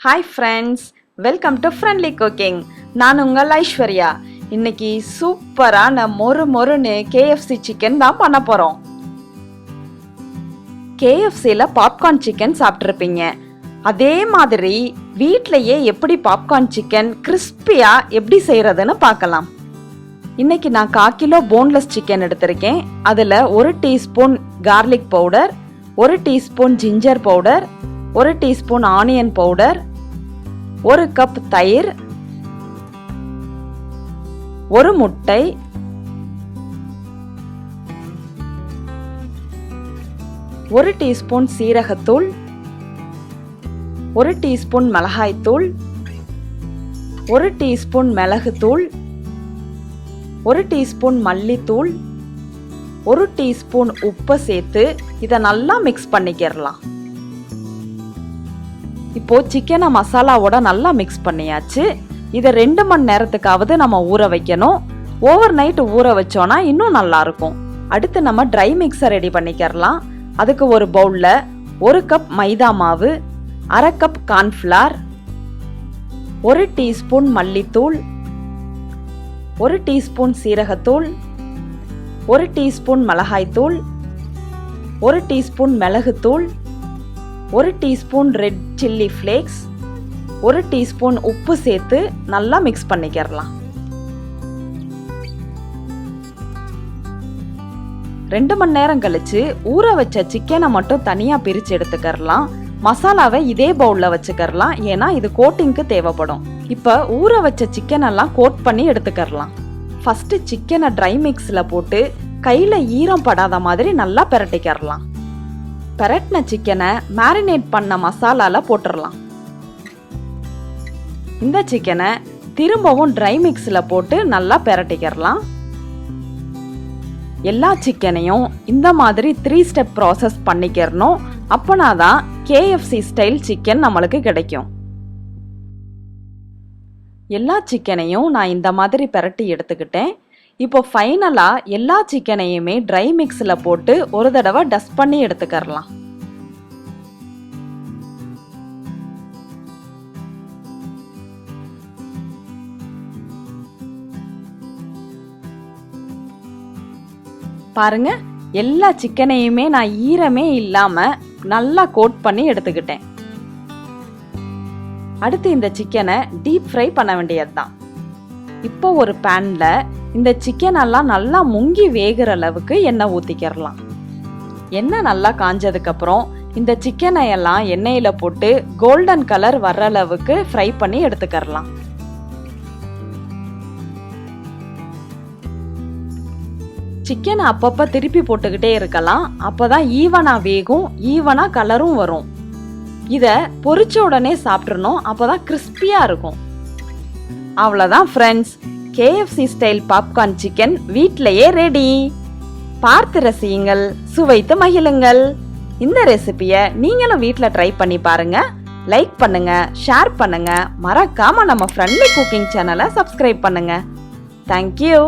Hi friends, welcome to friendly cooking. நான் உங்கள் ஐஸ்வர்யா. இன்னைக்கு சூப்பரான மொறுன்னு KFC சிக்கன் தான் பண்ண போகிறோம். KFCயில் பாப்கார்ன் சிக்கன் சாப்பிட்ருப்பீங்க. அதே மாதிரி வீட்டிலையே எப்படி பாப்கார்ன் சிக்கன் கிறிஸ்பியாக எப்படி செய்கிறதுன்னு பார்க்கலாம். இன்னைக்கு நான் 1/4 கிலோ போன்லெஸ் சிக்கன் எடுத்திருக்கேன். அதில் 1 teaspoon garlic powder, 1 teaspoon ginger powder, 1 teaspoon onion powder, 1 cup தயிர், 1 முட்டை, 1 டீஸ்பூன் சீரகத்தூள், 1 டீஸ்பூன் மிளகாய்த்தூள், 1 டீஸ்பூன் மிளகுத்தூள், 1 டீஸ்பூன் மல்லித்தூள், 1 டீஸ்பூன் உப்பு சேர்த்து இதை நல்லா மிக்ஸ் பண்ணிக்கிறலாம். இப்போ சிக்கனை மசாலாவோட நல்லா மிக்ஸ் பண்ணியாச்சு. இதை 2 மணி நேரத்துக்காவது நம்ம ஊற வைக்கணும். ஓவர் நைட் ஊற வச்சோன்னா இன்னும் நல்லா இருக்கும். அடுத்து நம்ம ட்ரை மிக்ஸை ரெடி பண்ணிக்கிறலாம். அதுக்கு ஒரு பவுல்ல 1 கப் மைதா மாவு, 1/2 கப் கார்ன்ஃப்ளவர், 1 டீஸ்பூன் மல்லித்தூள், 1 டீஸ்பூன் சீரகத்தூள், 1 டீஸ்பூன் மிளகாய்த்தூள், 1 டீஸ்பூன் மிளகுத்தூள், 1 teaspoon red chilli flakes, 1 teaspoon உப்பு சேர்த்து நல்லா மிக்ஸ் பண்ணிக்கிறலாம். 2 மணி நேரம் கழிச்சு ஊற வச்ச சிக்கனை மட்டும் தனியாக பிரித்து எடுத்துக்கிறலாம். மசாலாவை இதே பவுலில் வச்சுக்கிறலாம், ஏன்னா இது கோட்டிங்க்கு தேவைப்படும். இப்போ ஊற வச்ச சிக்கன் எல்லாம் கோட் பண்ணி எடுத்துக்கிறலாம். ஃபஸ்ட்டு சிக்கனை ட்ரை மிக்ஸில் போட்டு கையில் ஈரம் படாத மாதிரி நல்லா பிரட்டிக்கிறலாம். பிரட்டின சிக்கனை மேரினேட் பண்ண மசாலால போட்டுடலாம். இந்த சிக்கனை திரும்பவும் ட்ரை மிக்ஸில் போட்டு நல்லா பிரட்டிக்கிறலாம். எல்லா சிக்கனையும் இந்த மாதிரி 3 ஸ்டெப் ப்ராசஸ் பண்ணிக்கிறணும். அப்போனாதான் KFC ஸ்டைல் சிக்கன் நம்மளுக்கு கிடைக்கும். எல்லா சிக்கனையும் நான் இந்த மாதிரி பிரட்டி எடுத்துக்கிட்டேன். இப்போ ஃபைனலாக எல்லா சிக்கனையுமே ட்ரை மிக்ஸில் போட்டு ஒரு தடவை டஸ்ட் பண்ணி எடுத்துக்கிறலாம். பாருங்க, எல்லா சிக்கனையுமே நான் ஈரமே இல்லாமல் நல்லா கோட் பண்ணி எடுத்துக்கிட்டேன். அடுத்து இந்த சிக்கனை டீப் ஃப்ரை பண்ண வேண்டியது தான். இப்போ ஒரு பேனில் இந்த சிக்கன் எல்லாம் நல்லா முங்கி வேகிற அளவுக்கு எண்ணெய் ஊற்றிக்கிறலாம். எண்ணெய் நல்லா காஞ்சதுக்கப்புறம் இந்த சிக்கனை எல்லாம் எண்ணெயில் போட்டு கோல்டன் கலர் வர்ற அளவுக்கு ஃப்ரை பண்ணி எடுத்துக்கிறலாம். சிக்கனை அப்பப்போ திருப்பி போட்டுக்கிட்டே இருக்கலாம். அப்போதான் ஈவனாக வேகும், ஈவனாக கலரும் வரும். இதை பொரிச்ச உடனே சாப்பிட்றணும், அப்போதான் கிறிஸ்பியாக இருக்கும். அவ்வளோதான் friends, KFC style popcorn chicken வீட்டிலேயே ரெடி. பார்த்து ரசியுங்கள், சுவைத்து மகிழுங்கள். இந்த ரெசிபியை நீங்களும் வீட்டில் ட்ரை பண்ணி பாருங்க. லைக் பண்ணுங்க, ஷேர் பண்ணுங்க, மறக்காம நம்ம ஃப்ரெண்ட்லி குக்கிங் சேனலை சப்ஸ்கிரைப் பண்ணுங்க. தேங்க்யூ.